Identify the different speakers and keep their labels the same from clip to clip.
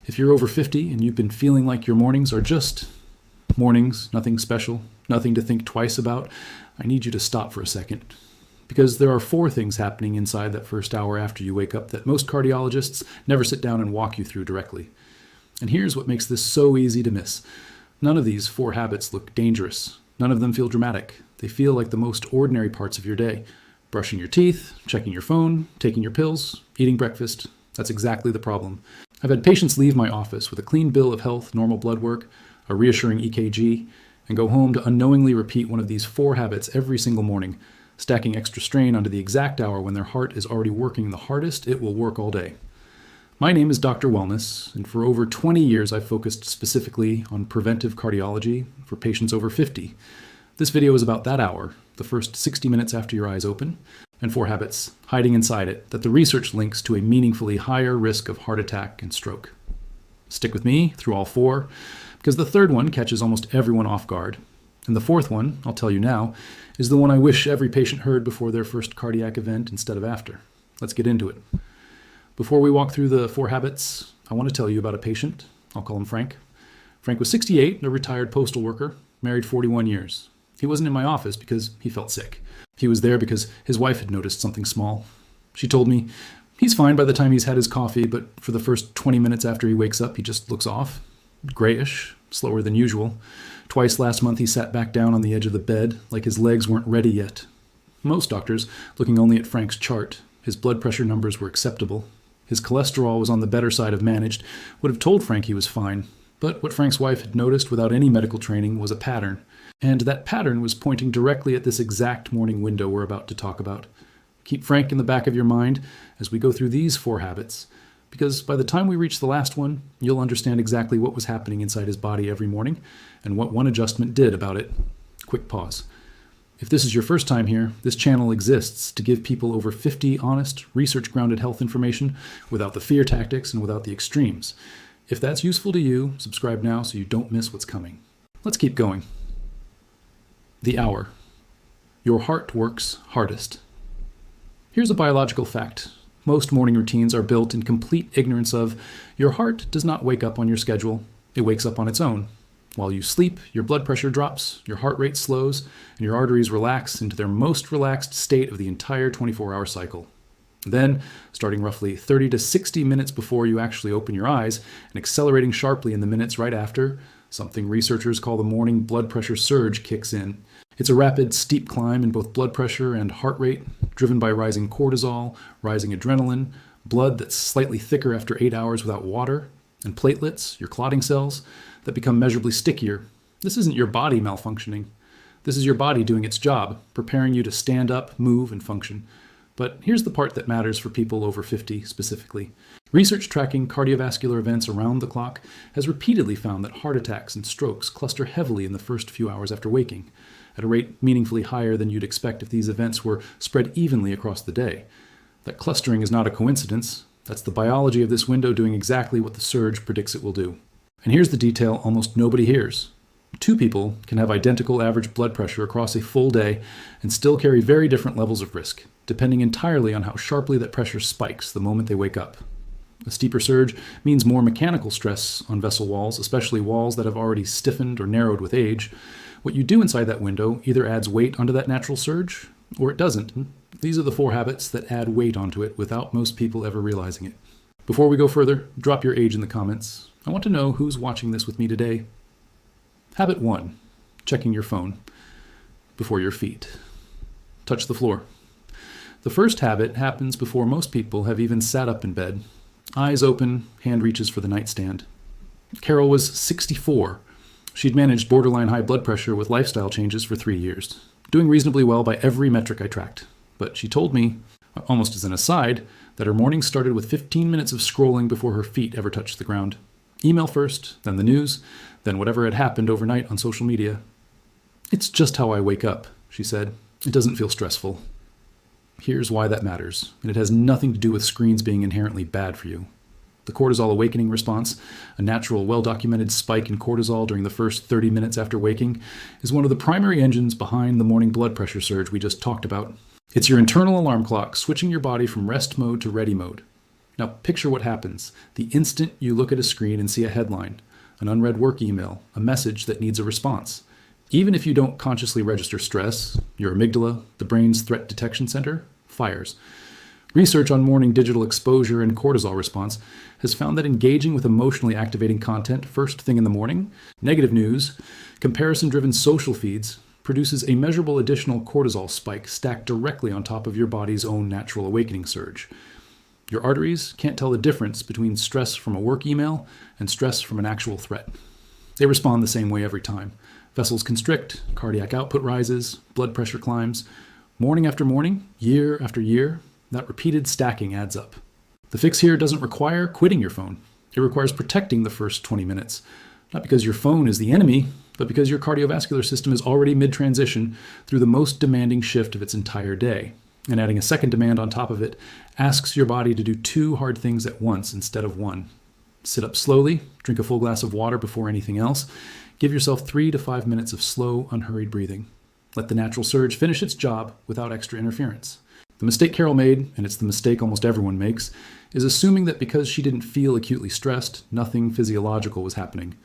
Speaker 1: If you're over 50 and you've been feeling like your mornings are just mornings, nothing special, nothing to think twice about, I need you to stop for a second. Because there are 4 things happening inside that first hour after you wake up that most cardiologists never sit down and walk you through directly. And here's what makes this so easy to miss. None of these 4 habits look dangerous. None of them feel dramatic. They feel like the most ordinary parts of your day. Brushing your teeth, checking your phone, taking your pills, eating breakfast. That's exactly the problem. I've had patients leave my office with a clean bill of health, normal blood work, a reassuring EKG, and go home to unknowingly repeat one of these 4 habits every single morning, stacking extra strain onto the exact hour when their heart is already working the hardest it will work all day. My name is Dr. Wellness, and for over 20 years I've focused specifically on preventive cardiology for patients over 50. This video is about that hour, the first 60 minutes after your eyes open, and 4 habits hiding inside it that the research links to a meaningfully higher risk of heart attack and stroke. Stick with me through all 4, because the third one catches almost everyone off guard. And the 4th one, I'll tell you now, is the one I wish every patient heard before their first cardiac event instead of after. Let's get into it. Before we walk through the 4 habits, I want to tell you about a patient. I'll call him Frank. Frank was 68, a retired postal worker, married 41 years. He wasn't in my office because he felt sick. He was there because his wife had noticed something small. She told me, he's fine by the time he's had his coffee, but for the first 20 minutes after he wakes up, he just looks off. Grayish, slower than usual. Twice last month he sat back down on the edge of the bed, like his legs weren't ready yet. Most doctors, looking only at Frank's chart, his blood pressure numbers were acceptable. His cholesterol was on the better side of managed, would have told Frank he was fine. But what Frank's wife had noticed without any medical training was a pattern. And that pattern was pointing directly at this exact morning window we're about to talk about. Keep Frank in the back of your mind as we go through these 4 habits, because by the time we reach the last one, you'll understand exactly what was happening inside his body every morning and what one adjustment did about it. Quick pause. If this is your first time here, this channel exists to give people over 50 honest, research-grounded health information without the fear tactics and without the extremes. If that's useful to you, subscribe now so you don't miss what's coming. Let's keep going. The hour. Your heart works hardest. Here's a biological fact. Most morning routines are built in complete ignorance of your heart does not wake up on your schedule. It wakes up on its own. While you sleep, your blood pressure drops, your heart rate slows, and your arteries relax into their most relaxed state of the entire 24-hour cycle. Then, starting roughly 30 to 60 minutes before you actually open your eyes, and accelerating sharply in the minutes right after, something researchers call the morning blood pressure surge kicks in. It's a rapid, steep climb in both blood pressure and heart rate, driven by rising cortisol, rising adrenaline, blood that's slightly thicker after 8 hours without water, and platelets, your clotting cells, that become measurably stickier. This isn't your body malfunctioning. This is your body doing its job, preparing you to stand up, move, and function. But here's the part that matters for people over 50 specifically. Research tracking cardiovascular events around the clock has repeatedly found that heart attacks and strokes cluster heavily in the first few hours after waking, at a rate meaningfully higher than you'd expect if these events were spread evenly across the day. That clustering is not a coincidence. That's the biology of this window doing exactly what the surge predicts it will do. And here's the detail almost nobody hears. 2 people can have identical average blood pressure across a full day and still carry very different levels of risk, depending entirely on how sharply that pressure spikes the moment they wake up. A steeper surge means more mechanical stress on vessel walls, especially walls that have already stiffened or narrowed with age. What you do inside that window either adds weight onto that natural surge, or it doesn't. These are the 4 habits that add weight onto it without most people ever realizing it. Before we go further, drop your age in the comments. I want to know who's watching this with me today. Habit 1, checking your phone before your feet. Touch the floor. The first habit happens before most people have even sat up in bed. Eyes open, hand reaches for the nightstand. Carol was 64. She'd managed borderline high blood pressure with lifestyle changes for 3 years, doing reasonably well by every metric I tracked. But she told me, almost as an aside, that her mornings started with 15 minutes of scrolling before her feet ever touched the ground. Email first, then the news, then whatever had happened overnight on social media. It's just how I wake up, she said. It doesn't feel stressful. Here's why that matters, and it has nothing to do with screens being inherently bad for you. The cortisol awakening response, a natural, well-documented spike in cortisol during the first 30 minutes after waking, is one of the primary engines behind the morning blood pressure surge we just talked about. It's your internal alarm clock switching your body from rest mode to ready mode. Now picture what happens the instant you look at a screen and see a headline, an unread work email, a message that needs a response. Even if you don't consciously register stress, your amygdala, the brain's threat detection center, fires. Research on morning digital exposure and cortisol response has found that engaging with emotionally activating content first thing in the morning, negative news, comparison-driven social feeds, produces a measurable additional cortisol spike stacked directly on top of your body's own natural awakening surge. Your arteries can't tell the difference between stress from a work email and stress from an actual threat. They respond the same way every time. Vessels constrict, cardiac output rises, blood pressure climbs. Morning after morning, year after year, that repeated stacking adds up. The fix here doesn't require quitting your phone. It requires protecting the first 20 minutes. Not because your phone is the enemy, but because your cardiovascular system is already mid-transition through the most demanding shift of its entire day. And adding a second demand on top of it asks your body to do two hard things at once instead of one. Sit up slowly, drink a full glass of water before anything else. Give yourself 3 to 5 minutes of slow, unhurried breathing. Let the natural surge finish its job without extra interference. The mistake Carol made, and it's the mistake almost everyone makes, is assuming that because she didn't feel acutely stressed, nothing physiological was happening.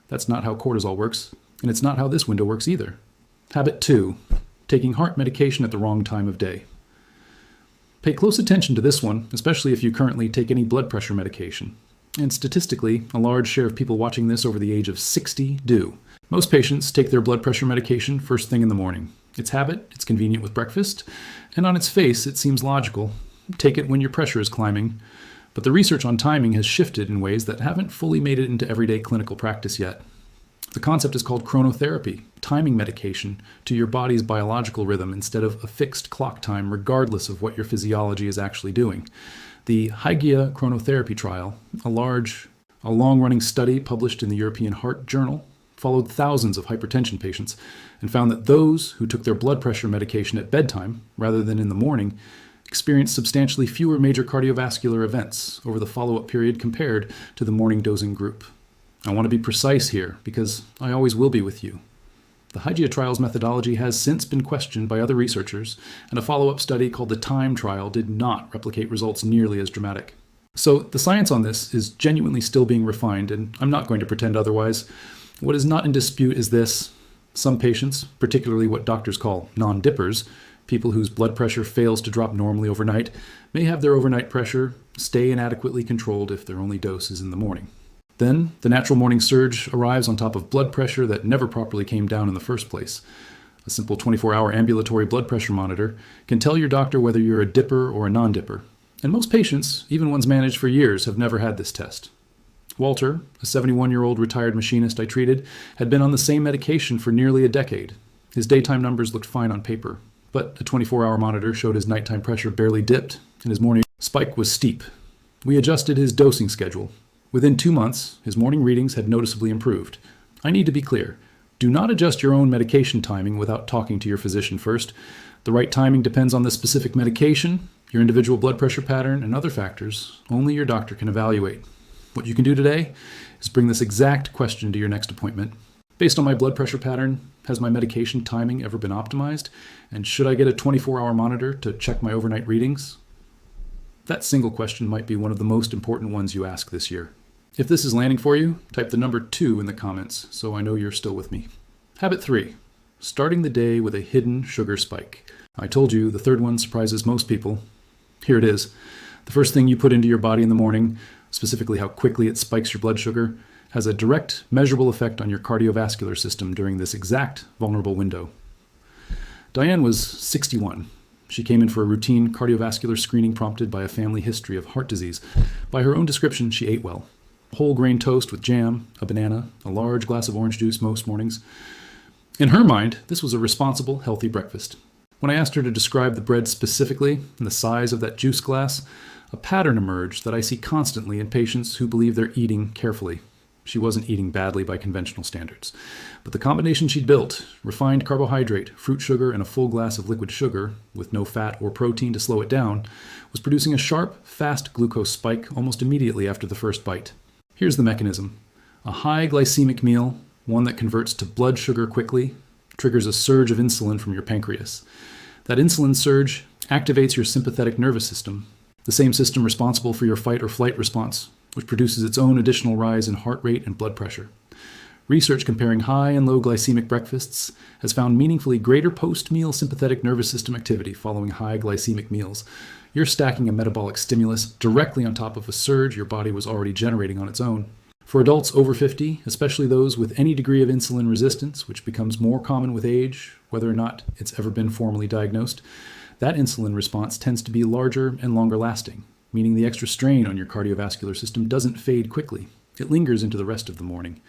Speaker 1: That's not how cortisol works, and it's not how this window works either. Habit 2, taking heart medication at the wrong time of day. Pay close attention to this one, especially if you currently take any blood pressure medication. And statistically, a large share of people watching this over the age of 60 do. Most patients take their blood pressure medication first thing in the morning. It's habit, it's convenient with breakfast, and on its face it seems logical. Take it when your pressure is climbing. But the research on timing has shifted in ways that haven't fully made it into everyday clinical practice yet. The concept is called chronotherapy, timing medication to your body's biological rhythm instead of a fixed clock time regardless of what your physiology is actually doing. The Hygia chronotherapy trial, a long-running study published in the European Heart Journal, followed thousands of hypertension patients and found that those who took their blood pressure medication at bedtime rather than in the morning experienced substantially fewer major cardiovascular events over the follow-up period compared to the morning dosing group. I want to be precise here because I always will be with you. The Hygia trial's methodology has since been questioned by other researchers, and a follow-up study called the TIME trial did not replicate results nearly as dramatic. So the science on this is genuinely still being refined, and I'm not going to pretend otherwise. What is not in dispute is this. Some patients, particularly what doctors call non-dippers, people whose blood pressure fails to drop normally overnight, may have their overnight pressure stay inadequately controlled if their only dose is in the morning. Then, the natural morning surge arrives on top of blood pressure that never properly came down in the first place. A simple 24-hour ambulatory blood pressure monitor can tell your doctor whether you're a dipper or a non-dipper. And most patients, even ones managed for years, have never had this test. Walter, a 71-year-old retired machinist I treated, had been on the same medication for nearly a decade. His daytime numbers looked fine on paper, but a 24-hour monitor showed his nighttime pressure barely dipped, and his morning spike was steep. We adjusted his dosing schedule. Within 2 months, his morning readings had noticeably improved. I need to be clear. Do not adjust your own medication timing without talking to your physician first. The right timing depends on the specific medication, your individual blood pressure pattern, and other factors only your doctor can evaluate. What you can do today is bring this exact question to your next appointment. Based on my blood pressure pattern, has my medication timing ever been optimized? And should I get a 24-hour monitor to check my overnight readings? That single question might be one of the most important ones you ask this year. If this is landing for you, type the number 2 in the comments so I know you're still with me. Habit 3, starting the day with a hidden sugar spike. I told you the third one surprises most people. Here it is. The first thing you put into your body in the morning, specifically how quickly it spikes your blood sugar, has a direct, measurable effect on your cardiovascular system during this exact vulnerable window. Diane was 61. She came in for a routine cardiovascular screening prompted by a family history of heart disease. By her own description, she ate well. Whole grain toast with jam, a banana, a large glass of orange juice most mornings. In her mind, this was a responsible, healthy breakfast. When I asked her to describe the bread specifically and the size of that juice glass, a pattern emerged that I see constantly in patients who believe they're eating carefully. She wasn't eating badly by conventional standards. But the combination she'd built, refined carbohydrate, fruit sugar, and a full glass of liquid sugar, with no fat or protein to slow it down, was producing a sharp, fast glucose spike almost immediately after the first bite. Here's the mechanism. A high glycemic meal, one that converts to blood sugar quickly, triggers a surge of insulin from your pancreas. That insulin surge activates your sympathetic nervous system, the same system responsible for your fight or flight response, which produces its own additional rise in heart rate and blood pressure. Research comparing high and low glycemic breakfasts has found meaningfully greater post-meal sympathetic nervous system activity following high glycemic meals. You're stacking a metabolic stimulus directly on top of a surge your body was already generating on its own. For adults over 50, especially those with any degree of insulin resistance, which becomes more common with age, whether or not it's ever been formally diagnosed, that insulin response tends to be larger and longer lasting, meaning the extra strain on your cardiovascular system doesn't fade quickly. It lingers into the rest of the morning.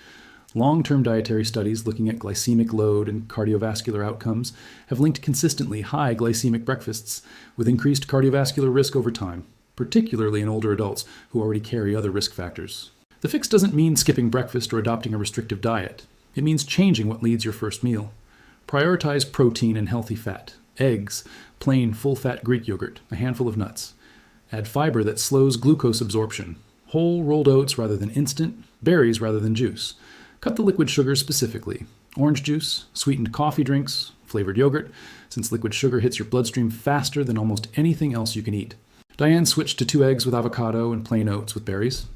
Speaker 1: Long-term dietary studies looking at glycemic load and cardiovascular outcomes have linked consistently high glycemic breakfasts with increased cardiovascular risk over time, particularly in older adults who already carry other risk factors. The fix doesn't mean skipping breakfast or adopting a restrictive diet. It means changing what leads your first meal. Prioritize protein and healthy fat, eggs, plain full-fat Greek yogurt, a handful of nuts. Add fiber that slows glucose absorption, whole rolled oats rather than instant, berries rather than juice. Cut the liquid sugars specifically. Orange juice, sweetened coffee drinks, flavored yogurt, since liquid sugar hits your bloodstream faster than almost anything else you can eat. Diane switched to 2 eggs with avocado and plain oats with berries.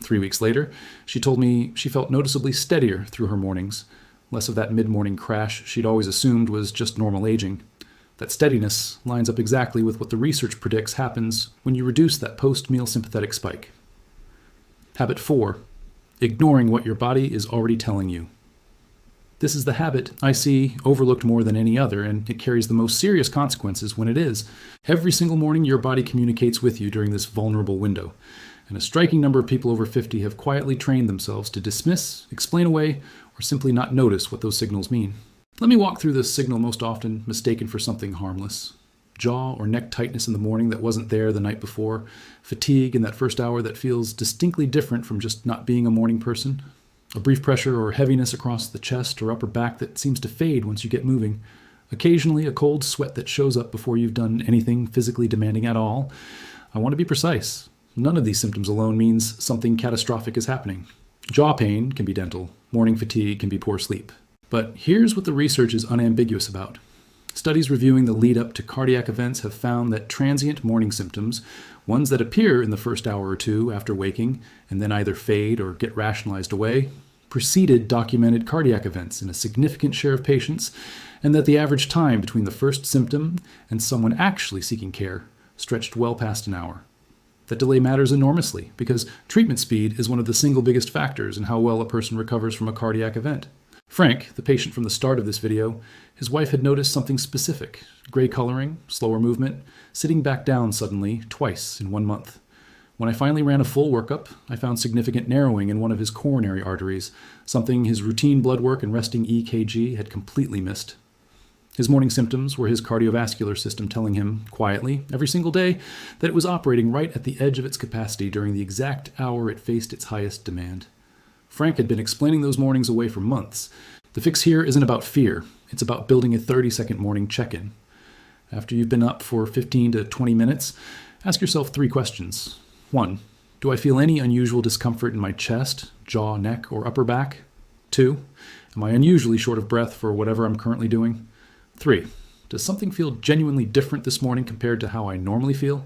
Speaker 1: 3 weeks later, she told me she felt noticeably steadier through her mornings, less of that mid-morning crash she'd always assumed was just normal aging. That steadiness lines up exactly with what the research predicts happens when you reduce that post-meal sympathetic spike. Habit 4. Ignoring what your body is already telling you. This is the habit I see overlooked more than any other, and it carries the most serious consequences when it is. Every single morning, your body communicates with you during this vulnerable window, and a striking number of people over 50 have quietly trained themselves to dismiss, explain away, or simply not notice what those signals mean. Let me walk through this signal most often mistaken for something harmless. Jaw or neck tightness in the morning that wasn't there the night before, fatigue in that first hour that feels distinctly different from just not being a morning person, a brief pressure or heaviness across the chest or upper back that seems to fade once you get moving, occasionally a cold sweat that shows up before you've done anything physically demanding at all. I want to be precise. None of these symptoms alone means something catastrophic is happening. Jaw pain can be dental, morning fatigue can be poor sleep. But here's what the research is unambiguous about. Studies reviewing the lead-up to cardiac events have found that transient morning symptoms, ones that appear in the first hour or two after waking and then either fade or get rationalized away, preceded documented cardiac events in a significant share of patients, and that the average time between the first symptom and someone actually seeking care stretched well past an hour. That delay matters enormously because treatment speed is one of the single biggest factors in how well a person recovers from a cardiac event. Frank, the patient from the start of this video, his wife had noticed something specific: gray coloring, slower movement, sitting back down suddenly twice in 1 month. When I finally ran a full workup, I found significant narrowing in one of his coronary arteries, something his routine blood work and resting EKG had completely missed. His morning symptoms were his cardiovascular system telling him, quietly, every single day, that it was operating right at the edge of its capacity during the exact hour it faced its highest demand. Frank had been explaining those mornings away for months. The fix here isn't about fear. It's about building a 30-second morning check-in. After you've been up for 15 to 20 minutes, ask yourself 3 questions. 1. Do I feel any unusual discomfort in my chest, jaw, neck, or upper back? 2. Am I unusually short of breath for whatever I'm currently doing? 3. Does something feel genuinely different this morning compared to how I normally feel?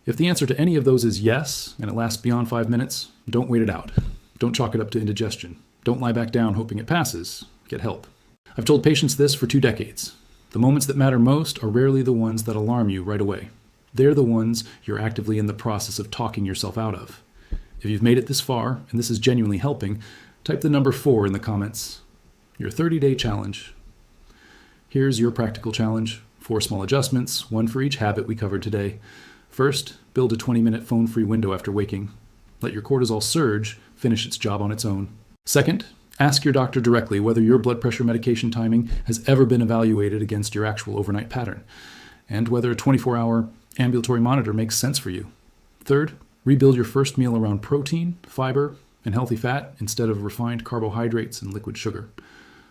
Speaker 1: If the answer to any of those is yes, and it lasts beyond 5 minutes, don't wait it out. Don't chalk it up to indigestion. Don't lie back down hoping it passes. Get help. I've told patients this for 2 decades. The moments that matter most are rarely the ones that alarm you right away. They're the ones you're actively in the process of talking yourself out of. If you've made it this far, and this is genuinely helping, type the number 4 in the comments. Your 30-day challenge. Here's your practical challenge. 4 small adjustments, 1 for each habit we covered today. First, build a 20-minute phone-free window after waking. Let your cortisol surge finish its job on its own. Second, ask your doctor directly whether your blood pressure medication timing has ever been evaluated against your actual overnight pattern, and whether a 24-hour ambulatory monitor makes sense for you. Third, rebuild your first meal around protein, fiber, and healthy fat instead of refined carbohydrates and liquid sugar.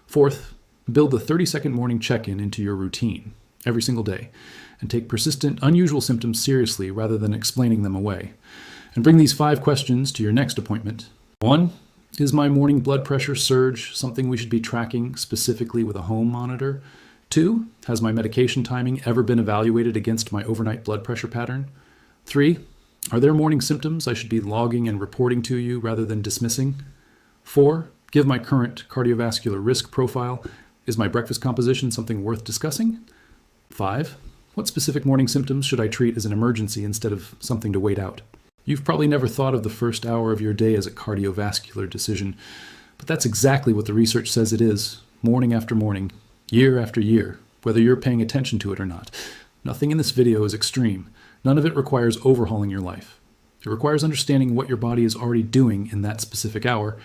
Speaker 1: Fourth, build the 30-second morning check-in into your routine every single day, and take persistent, unusual symptoms seriously rather than explaining them away. And bring these 5 questions to your next appointment. 1. Is my morning blood pressure surge something we should be tracking specifically with a home monitor? 2. Has my medication timing ever been evaluated against my overnight blood pressure pattern? 3, are there morning symptoms I should be logging and reporting to you rather than dismissing? 4, give my current cardiovascular risk profile. Is my breakfast composition something worth discussing? 5, what specific morning symptoms should I treat as an emergency instead of something to wait out? You've probably never thought of the first hour of your day as a cardiovascular decision, but that's exactly what the research says it is, morning after morning, year after year, whether you're paying attention to it or not. Nothing in this video is extreme. None of it requires overhauling your life. It requires understanding what your body is already doing in that specific hour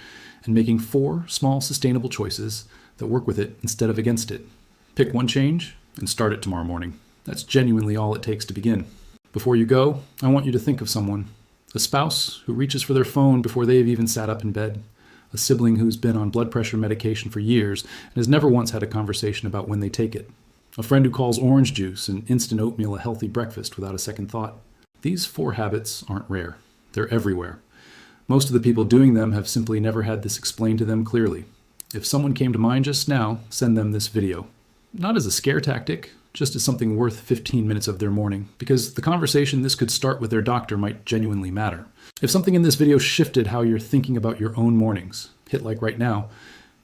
Speaker 1: and making 4 small sustainable choices that work with it instead of against it. Pick one change and start it tomorrow morning. That's genuinely all it takes to begin. Before you go, I want you to think of someone. A spouse who reaches for their phone before they've even sat up in bed. A sibling who's been on blood pressure medication for years and has never once had a conversation about when they take it. A friend who calls orange juice and instant oatmeal a healthy breakfast without a second thought. These 4 habits aren't rare. They're everywhere. Most of the people doing them have simply never had this explained to them clearly. If someone came to mind just now, send them this video. Not as a scare tactic, just as something worth 15 minutes of their morning, because the conversation this could start with their doctor might genuinely matter. If something in this video shifted how you're thinking about your own mornings, hit like right now,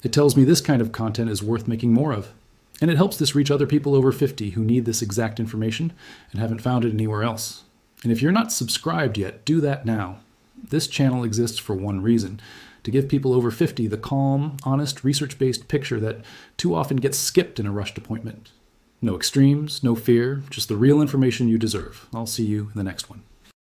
Speaker 1: it tells me this kind of content is worth making more of. And it helps this reach other people over 50 who need this exact information and haven't found it anywhere else. And if you're not subscribed yet, do that now. This channel exists for one reason: to give people over 50 the calm, honest, research-based picture that too often gets skipped in a rushed appointment. No extremes, no fear, just the real information you deserve. I'll see you in the next one.